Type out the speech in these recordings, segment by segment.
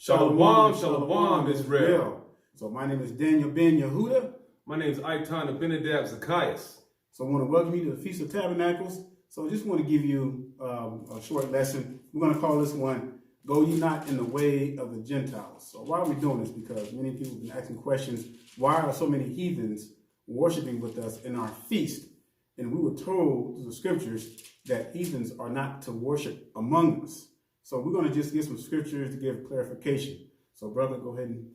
Shalom, shalom, Israel. So my name is Daniel Ben Yehuda. My name is Aitan Abinadab Zacchaeus. So I want to welcome you to the Feast of Tabernacles. So I just want to give you a short lesson. We're going to call this one, Go Ye Not in the Way of the Gentiles. So why are we doing this? Because many people have been asking questions, why are so many heathens worshiping with us in our feast? And we were told through the scriptures that heathens are not to worship among us. So we're going to just get some scriptures to give clarification. So brother, go ahead and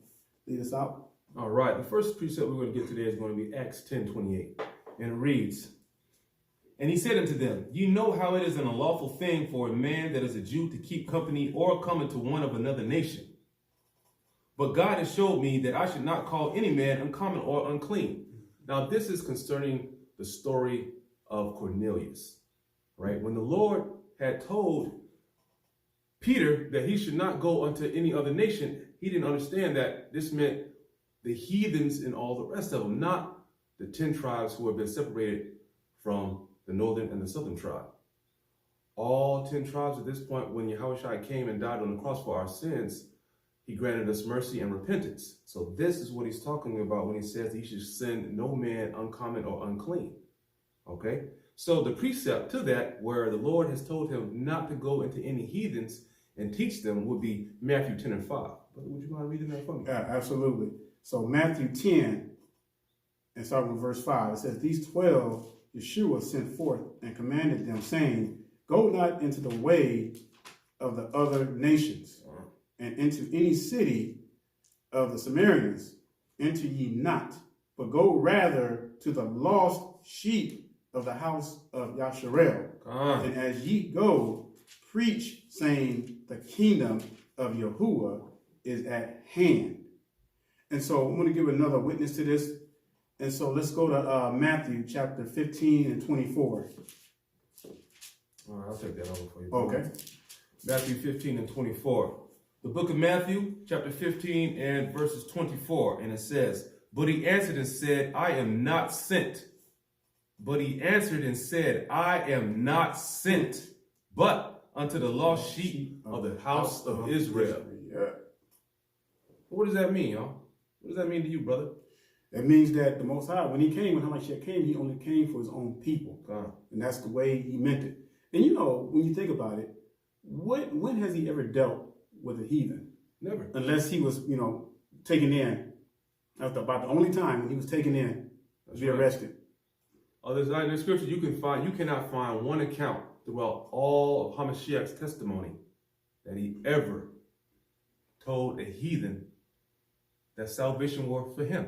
lead us out. All right. The first precept we're going to get today is going to be Acts 10:28. And it reads, And he said unto them, Ye know how it is an unlawful thing for a man that is a Jew to keep company or come into one of another nation. But God has showed me that I should not call any man uncommon or unclean. Now this is concerning the story of Cornelius, right? When the Lord had told Peter that he should not go unto any other nation, he didn't understand that this meant the heathens and all the rest of them, not the 10 tribes who have been separated from the northern and the southern tribe. All 10 tribes at this point, when Yahushua came and died on the cross for our sins, he granted us mercy and repentance. So this is what he's talking about when he says he should send no man uncommon or unclean. Okay? So the precept to that, where the Lord has told him not to go into any heathens and teach them, would be Matthew 10 and 5. Brother, would you mind reading that for me? Yeah, absolutely. So Matthew 10, and starting with verse 5, it says, These 12 Yeshua sent forth and commanded them, saying, Go not into the way of the other nations, and into any city of the Samaritans enter ye not, but go rather to the lost sheep of the house of Yasharel. And as ye go, preach, saying, the kingdom of Yahuwah is at hand. And so I'm going to give another witness to this. And so let's go to Matthew chapter 15 and 24. All right, I'll take that over for you. Okay. Matthew 15 and 24. The book of Matthew, chapter 15 and verses 24. And it says, But he answered and said, I am not sent. But he answered and said, I am not sent, but unto the lost sheep of the house of Israel. Yeah. What does that mean, y'all? What does that mean to you, brother? It means that the Most High, when Hamashiach came, he only came for his own people. And that's the way he meant it. And you know, when you think about it, when has he ever dealt with a heathen? Never. Unless he was, taken in. That's about the only time when he was taken in to be arrested. There's in the scripture you cannot find one account throughout all of Hamashiach's testimony that he ever told a heathen that salvation was for him.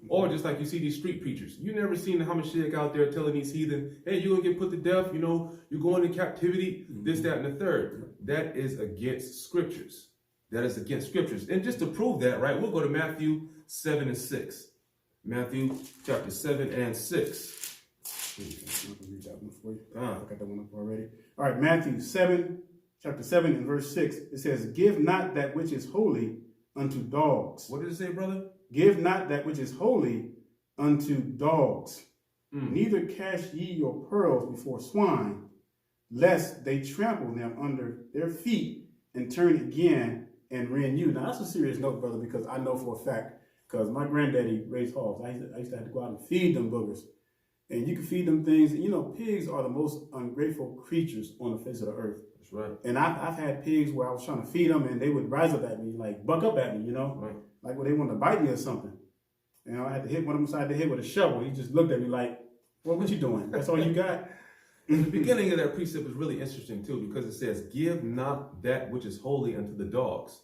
Or just like you see these street preachers. You never seen the Hamashiach out there telling these heathen, hey, you're going to get put to death, you're going into captivity, this, that, and the third. That is against scriptures. That is against scriptures. And just to prove that, right, we'll go to Matthew 7 and 6. Matthew chapter 7 and 6. I can read that one for you. I got that one up already. All right, Matthew 7, chapter 7 and verse 6. It says, Give not that which is holy unto dogs. What did it say, brother? Give not that which is holy unto dogs. Neither cast ye your pearls before swine, lest they trample them under their feet and turn again and rend you. Now, that's a serious note, brother, because I know for a fact, because my granddaddy raised hogs. I used to have to go out and feed them boogers. And you can feed them things. Pigs are the most ungrateful creatures on the face of the earth. That's right. And I've had pigs where I was trying to feed them and they would rise up at me, like buck up at me, Right. Like when they wanted to bite me or something. I had to hit one of them side of the head with a shovel. He just looked at me like, well, what you doing? That's all you got? The beginning of that precept is really interesting too, because it says, Give not that which is holy unto the dogs.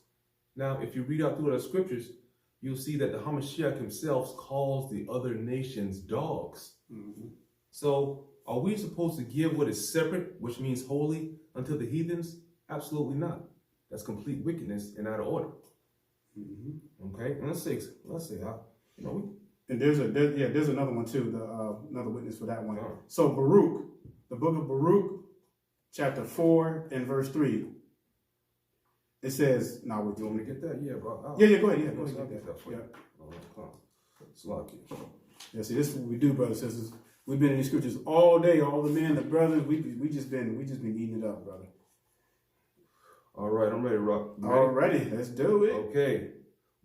Now, if you read out through the scriptures, you'll see that the Hamashiach himself calls the other nations dogs. Mm-hmm. So are we supposed to give what is separate, which means holy, unto the heathens? Absolutely not. That's complete wickedness and out of order. Mm-hmm. Okay, and let's say, and there's another one too. Another witness for that one. So Baruch, the book of Baruch, chapter 4 and verse 3. It says, "Now would you want me to get that? Yeah, bro. Yeah, go ahead. I'll get that for you. Yeah, see, this is what we do, brothers and sisters. We've been in these scriptures all day, all the men, the brothers. We just been eating it up, brother. All right, I'm ready, Rock. You ready? Alrighty, let's do it. Okay.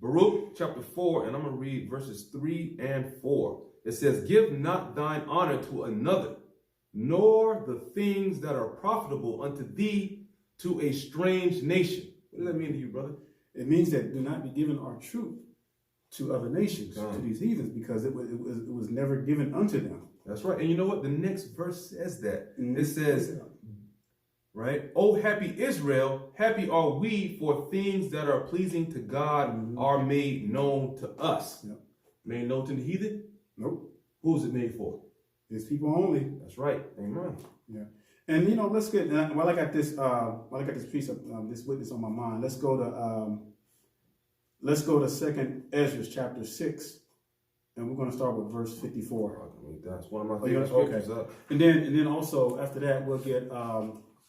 Baruch chapter 4, and I'm going to read verses 3 and 4. It says, "Give not thine honor to another, nor the things that are profitable unto thee to a strange nation." What does that mean to you, brother? It means that do not be giving our truth to other nations, to these heathens, because it was never given unto them. That's right. And you know what? The next verse says that. It says, right? "Oh, happy Israel, happy are we, for things that are pleasing to God are made known to us." Yep. Made known to the heathen? Nope. Who's it made for? It's people only. That's right. Amen. Yeah. And let's get while I got this piece of this witness on my mind. Let's go to 2nd Ezra chapter 6, and we're going to start with verse 54. That's one of my favorite scriptures. Okay. And then also after that we'll get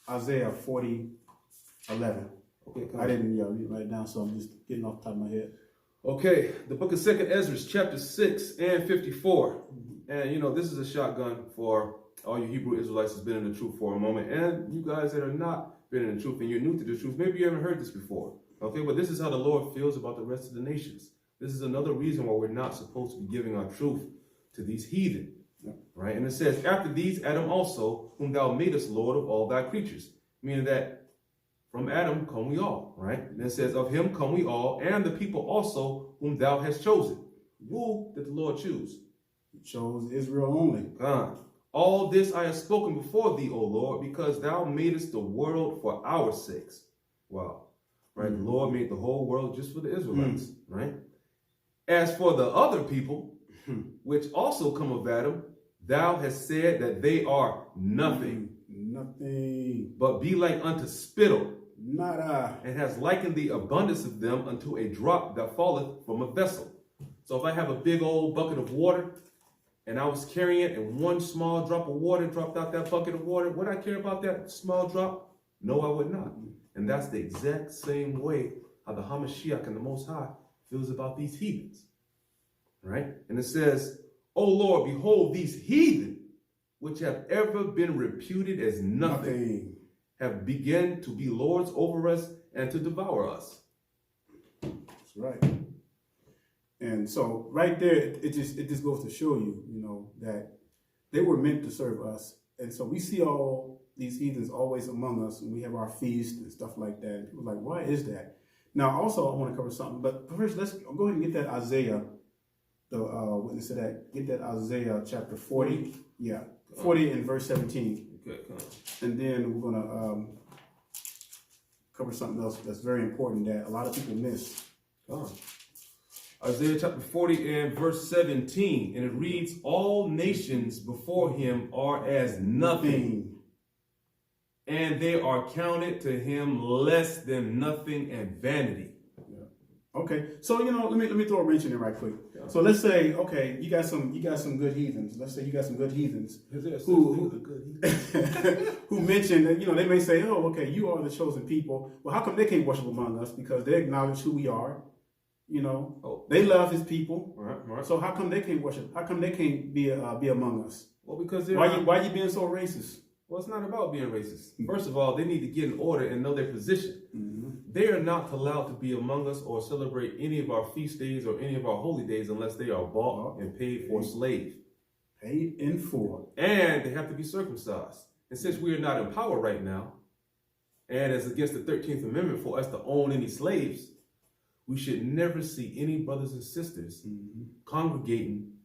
Isaiah 40:11. Okay. I didn't write it down, so I'm just getting off the top of my head. Okay, the book of 2nd Ezra, chapter 6 and 54. And this is a shotgun for all you Hebrew Israelites that's been in the truth for a moment. And you guys that are not been in the truth and you're new to the truth, maybe you haven't heard this before. Okay, but this is how the Lord feels about the rest of the nations. This is another reason why we're not supposed to be giving our truth to these heathen. Right? And it says, "After these, Adam also, whom thou madest Lord of all thy creatures." Meaning that from Adam come we all, right? And it says, "Of him come we all, and the people also whom thou hast chosen." Who did the Lord choose? He chose Israel only. "All this I have spoken before thee, O Lord, because thou madest the world for our sakes." Wow. Right? The Lord made the whole world just for the Israelites, right? "As for the other people, which also come of Adam, thou hast said that they are nothing. Nothing. But be like unto spittle. Nada. And has likened the abundance of them unto a drop that falleth from a vessel." So if I have a big old bucket of water, and I was carrying it, and one small drop of water dropped out that bucket of water, would I care about that small drop? No, I would not. And that's the exact same way how the Hamashiach and the Most High feels about these heathens. Right? And it says, "O Lord, behold, these heathen, which have ever been reputed as nothing, have begun to be lords over us and to devour us." That's right. And so right there, it just goes to show you, that they were meant to serve us. And so we see all these heathens always among us, and we have our feast and stuff like that. And people are like, why is that? Now, also, I want to cover something, but first, let's go ahead and get that Isaiah, the witness to that. Get that Isaiah chapter 40. Yeah, 40 and verse 17. Okay, and then we're going to cover something else that's very important that a lot of people miss. Isaiah chapter 40 and verse 17, and it reads, "All nations before him are as nothing, and they are counted to him less than nothing and vanity." Yeah. Okay, so let me throw a wrench in there right quick. Yeah. So let's say, okay, you got some good heathens. Let's say you got some good heathens who mention that they may say, "Oh, okay, you are the chosen people." Well, how come they can't worship among us? Because they acknowledge who we are. They love his people. Right. So how come they can't worship? How come they can't be among us? Well, because why you being so racist? Well, it's not about being racist. First of all, they need to get in order and know their position. They are not allowed to be among us or celebrate any of our feast days or any of our holy days unless they are bought and paid for slave. Paid in full. And they have to be circumcised. And since we are not in power right now, and it's against the 13th Amendment for us to own any slaves, we should never see any brothers and sisters congregating,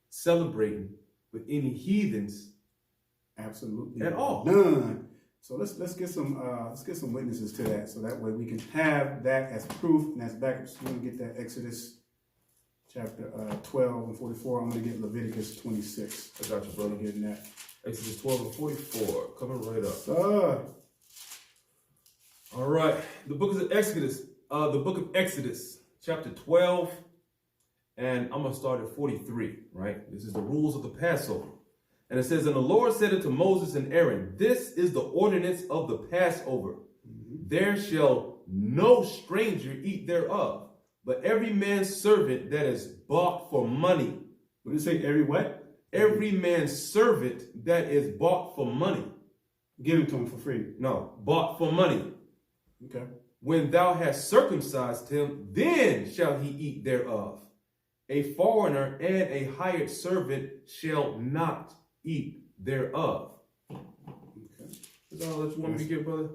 celebrating with any heathens. Absolutely. At all. None. So let's get some witnesses to that, so that way we can have that as proof and as backup. So we're gonna get that Exodus chapter 12 and 44. I'm gonna get Leviticus 26. I got you, brother. Getting that. Exodus 12 and 44. Coming right up. Sir. All right. The book of Exodus, chapter 12, and I'm gonna start at 43. Right. This is the rules of the Passover. And it says, "And the Lord said unto Moses and Aaron, This is the ordinance of the Passover. There shall no stranger eat thereof, but every man's servant that is bought for money." What did it say? Every what? Every man's servant that is bought for money. Give it to him for free. No, bought for money. Okay. When thou hast circumcised him, then shall he eat thereof. A foreigner and a hired servant shall not eat thereof. Okay. Is that all that you want me to get, brother?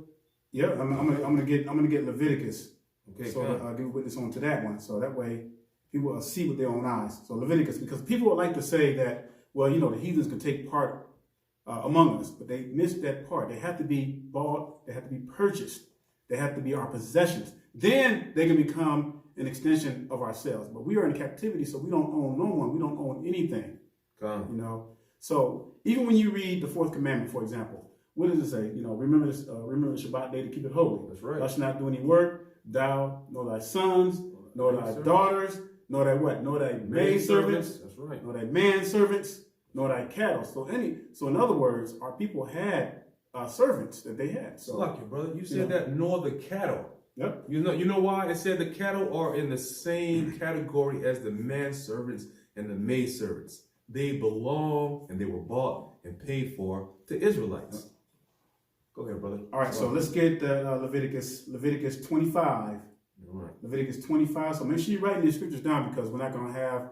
Yeah, I'm gonna get Leviticus. Okay, so I'll give a witness on to that one. So that way people will see with their own eyes. So Leviticus, because people would like to say that, well, the heathens can take part among us, but they miss that part. They have to be bought. They have to be purchased. They have to be our possessions. Then they can become an extension of ourselves. But we are in captivity, so we don't own no one. We don't own anything. So even when you read the fourth commandment, for example, what does it say? Remember this. Remember the Shabbat day to keep it holy. That's right. Thou shalt not do any work. Thou, nor thy sons, nor thy daughters, nor thy what? Nor thy maidservants. That's right. Nor thy manservants, nor thy cattle. So in other words, our people had servants that they had. So Lucky, brother. You said that, nor the cattle. Yep. You know why? It said the cattle are in the same category as the manservants and the maidservants. They belong and they were bought and paid for to Israelites. Yep. Go ahead, brother. All right, so let's get Leviticus 25. All right. Leviticus 25. So make sure you're writing these scriptures down because we're not going to have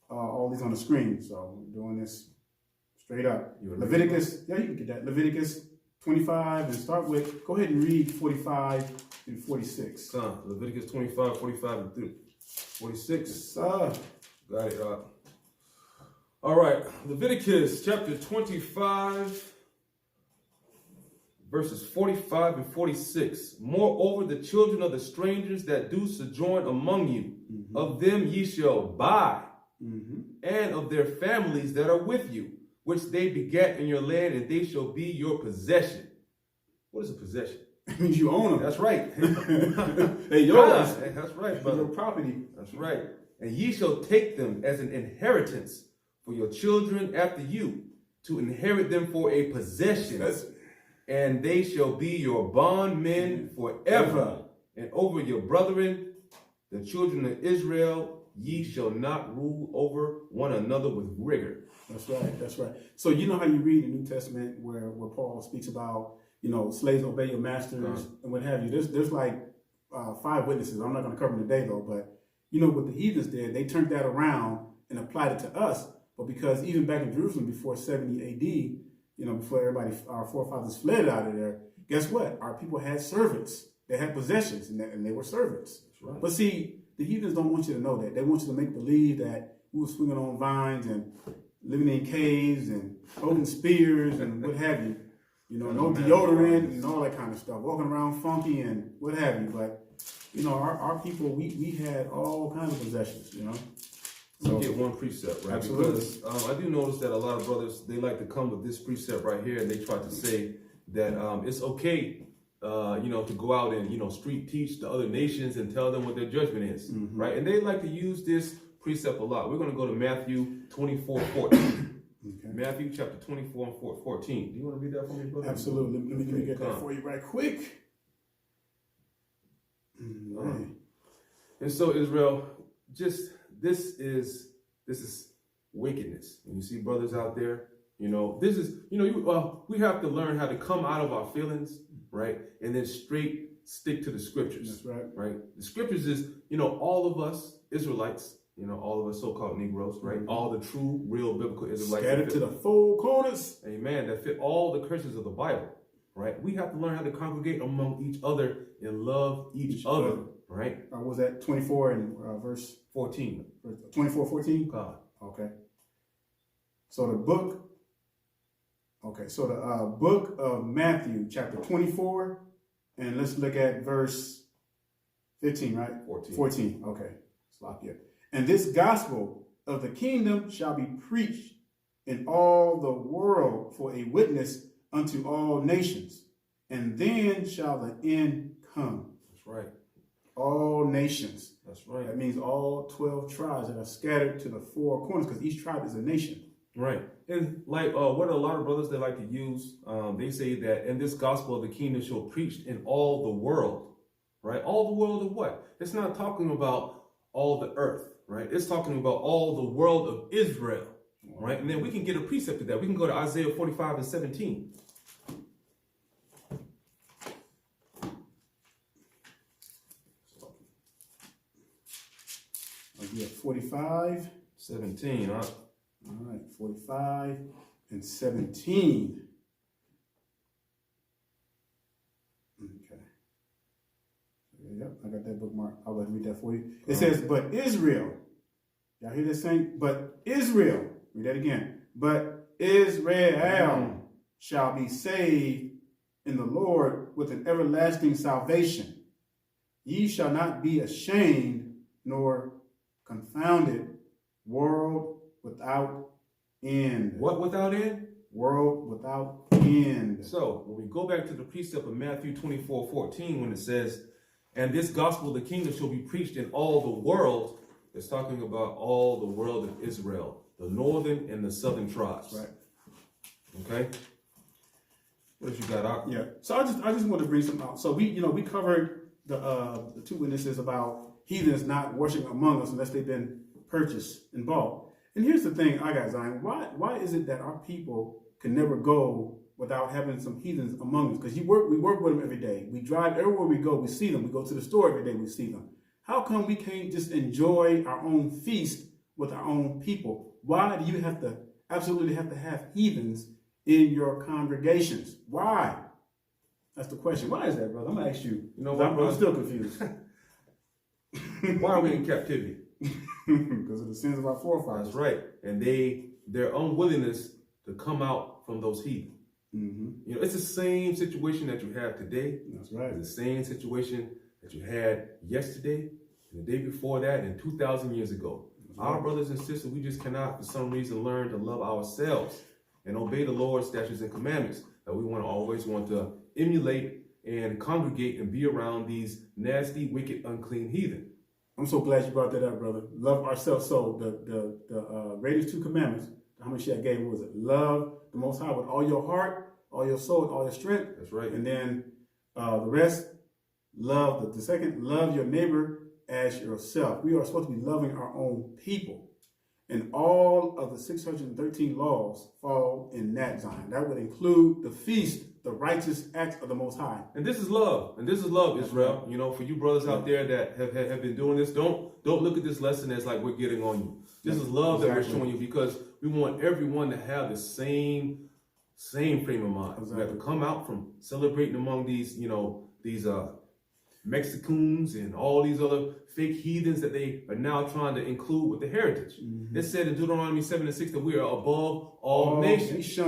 all these on the screen. So we're doing this straight up. Leviticus, you can get that. Leviticus 25 and start with, go ahead and read 45 and 46. Leviticus 25, 45 through 46. Got it. All right. Leviticus chapter 25. Verses 45 and 46. Moreover, the children of the strangers that do sojourn among you, of them ye shall buy, and of their families that are with you, which they begat in your land, and they shall be your possession. What is a possession? It means you own them. That's right. They yours. That's right, brother. Your property. That's right. And ye shall take them as an inheritance for your children after you, to inherit them for a possession. And they shall be your bondmen forever. And over your brethren, the children of Israel, ye shall not rule over one another with rigor. That's right. That's right. So you know how you read the New Testament where Paul speaks about, slaves obey your masters and what have you. There's like 5 witnesses. I'm not going to cover them today though, but what the heathens did, they turned that around and applied it to us. But because even back in Jerusalem before 70 AD, before our forefathers fled out of there, guess what? Our people had servants. They had possessions, and they were servants. That's right. But see, the heathens don't want you to know that. They want you to make believe that we were swinging on vines and living in caves and holding spears and what have you. No deodorant and all that kind of stuff. Walking around funky and what have you. But, our people, we had all kinds of possessions, So get one precept, right? Absolutely. Because I do notice that a lot of brothers, they like to come with this precept right here, and they try to say that it's okay, to go out and, street teach the other nations and tell them what their judgment is, right? And they like to use this precept a lot. We're going to go to Matthew 24:14. Okay. Matthew chapter 24 and 14. Do you want to read that for me, brother? Absolutely. Let me get that for you right quick. Right. And so, Israel, this is wickedness. And you see brothers out there, this is, we have to learn how to come out of our feelings, right? And then straight stick to the scriptures. That's right. Right? The scriptures is, all of us Israelites, all of us so-called Negroes, right? All the true, real biblical Israelites. Scattered to the 4 corners. Amen. That fit all the curses of the Bible, right? We have to learn how to congregate among each other and love each other. Right? What was that 24 and verse 14? 24:14? God. Okay. So the book of Matthew, chapter 24, and let's look at verse 15, right? 14. Okay. Stop here. And this gospel of the kingdom shall be preached in all the world for a witness unto all nations, and then shall the end come. That's right. All nations. That's right. That means all 12 tribes that are scattered to the 4 corners, because each tribe is a nation. Right. And like what a lot of brothers they like to use, they say that in this gospel of the kingdom shall preached in all the world. Right? All the world of what? It's not talking about all the earth, right? It's talking about all the world of Israel. Right? And then we can get a precept of that. We can go to Isaiah 45 and 17. Yeah, 45. 17, huh? All right, 45 and 17. Okay. Yep, I got that bookmark. I'll let read that for you. It says, but Israel. Y'all hear this saying? But Israel. Read that again. But Israel shall be saved in the Lord with an everlasting salvation. Ye shall not be ashamed nor confounded, world without end. What without end? World without end. So, when we go back to the precept of Matthew 24:14, when it says, and this gospel of the kingdom shall be preached in all the world, it's talking about all the world of Israel, the northern and the southern tribes. Right. Okay? What else you got out? Yeah. So I just want to bring some out. So we covered the two witnesses about heathens not worshiping among us unless they've been purchased and bought. And here's the thing I got, Zion. Why is it that our people can never go without having some heathens among us? Because we work with them every day. We drive everywhere we go, we see them. We go to the store every day, we see them. How come we can't just enjoy our own feast with our own people? Why do you absolutely have to have heathens in your congregations? Why? That's the question. Why is that, brother? I'm gonna ask you. You know what, I'm still confused. Why are we in captivity? Because of the sins of our forefathers. That's right. And their unwillingness to come out from those heathen. Mm-hmm. You know, it's the same situation that you have today. That's right. It's the same situation that you had yesterday, and the day before that, and 2,000 years ago. Right. Our brothers and sisters, we just cannot, for some reason, learn to love ourselves and obey the Lord's statutes and commandments that we always want to emulate and congregate and be around these nasty, wicked, unclean heathen. I'm so glad you brought that up, brother. Love ourselves. So the greatest two commandments, how much I gave, what was it? Love the Most High with all your heart, all your soul, and all your strength. That's right. And then the rest, love the second, love your neighbor as yourself. We are supposed to be loving our own people. And all of the 613 laws fall in that, Zion. That would include the feast, the righteous acts of the Most High. And this is love. And this is love, Israel. You know, for you brothers out there that have been doing this, don't look at this lesson as like we're getting on you. This is love that we're showing you, because we want everyone to have the same frame of mind. We have to come out from celebrating among these, these Mexicans and all these other fake heathens that they are now trying to include with the heritage. Mm-hmm. It said in Deuteronomy 7:6 that we are above all nations.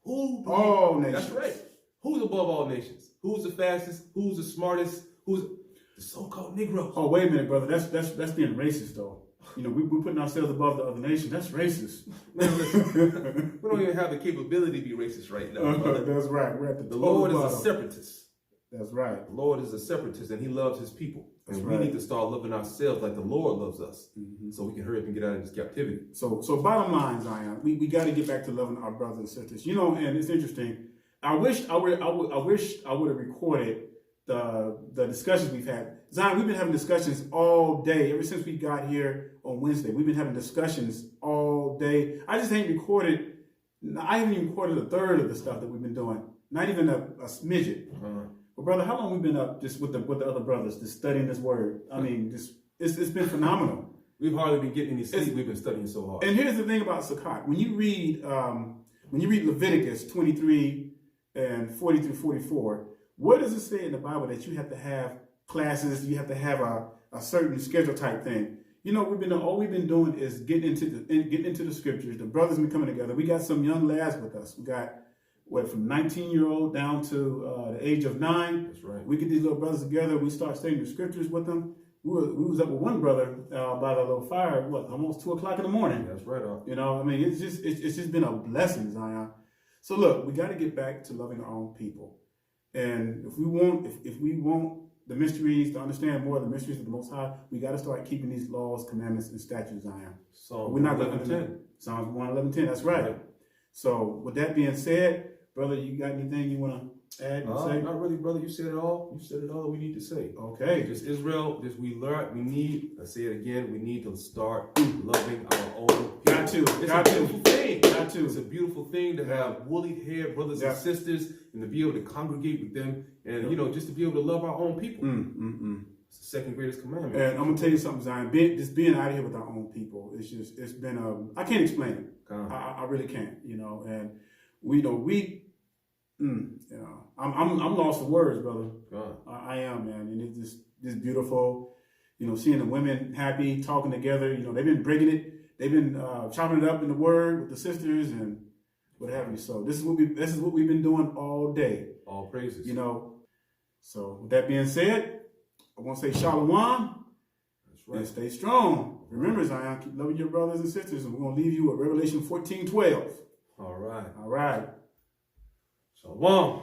All nations. That's right. Who's above all nations? Who's the fastest? Who's the smartest? Who's the so-called Negroes? Oh, wait a minute, brother. That's being racist, though. You know, we're putting ourselves above the other nations. That's racist. Man, listen, we don't even have the capability to be racist right now. That's right. We're at the Lord bottom. is a separatist. That's right. The Lord is a separatist, and he loves his people. That's and right. we need to start loving ourselves like the Lord loves us, so we can hurry up and get out of this captivity. So bottom line, Zion, we got to get back to loving our brothers and sisters. You know, and it's interesting. I wish I would have recorded the discussions we've had. Zion, we've been having discussions all day ever since we got here on Wednesday. We've been having discussions all day. I haven't even recorded a third of the stuff that we've been doing. Not even a smidget. But brother, how long we been up just with the other brothers, just studying this word? I mean, it's been phenomenal. We've hardly been getting any sleep. We've been studying so hard. And here's the thing about Sukkot. When you read Leviticus 23 and 40 through 44, what does it say in the Bible that you have to have classes, you have to have a certain schedule type thing? You know, all we've been doing is getting into the scriptures. The brothers been coming together. We got some young lads with us. We got from 19-year-old down to the age of 9. That's right. We get these little brothers together. We start studying the scriptures with them. We was up with one brother by the little fire, almost 2 o'clock in the morning. That's right. You know, I mean, it's just been a blessing, Zion. So look, we got to get back to loving our own people. And if we want the mysteries, to understand more of the mysteries of the Most High, we got to start keeping these laws, commandments, and statutes, Zion. So we're not 11:10. Psalms 111:10. That's right. So with that being said, brother, you got anything you want to add and say? Not really, brother. You said it all. You said it all that we need to say. Okay. Just Israel, I say it again, we need to start loving our own people. Got to. It's a beautiful thing. Got to. It's a beautiful thing to have woolly-haired brothers and sisters and to be able to congregate with them and, just to be able to love our own people. It's the second greatest commandment. And I'm gonna tell you something, Zion. Just being out here with our own people, it's been I can't explain it. I really can't, and I'm lost for words, brother. I am, man, and it's just beautiful, seeing the women happy, talking together. They've been breaking it, they've been chopping it up in the word with the sisters and what have you. So this is what we've been doing all day. All praises. So with that being said, I want to say shalom. That's right. And stay strong. Remember, Zion, keep loving your brothers and sisters, and we're gonna leave you with Revelation 14:12. All right. All right. Shalom.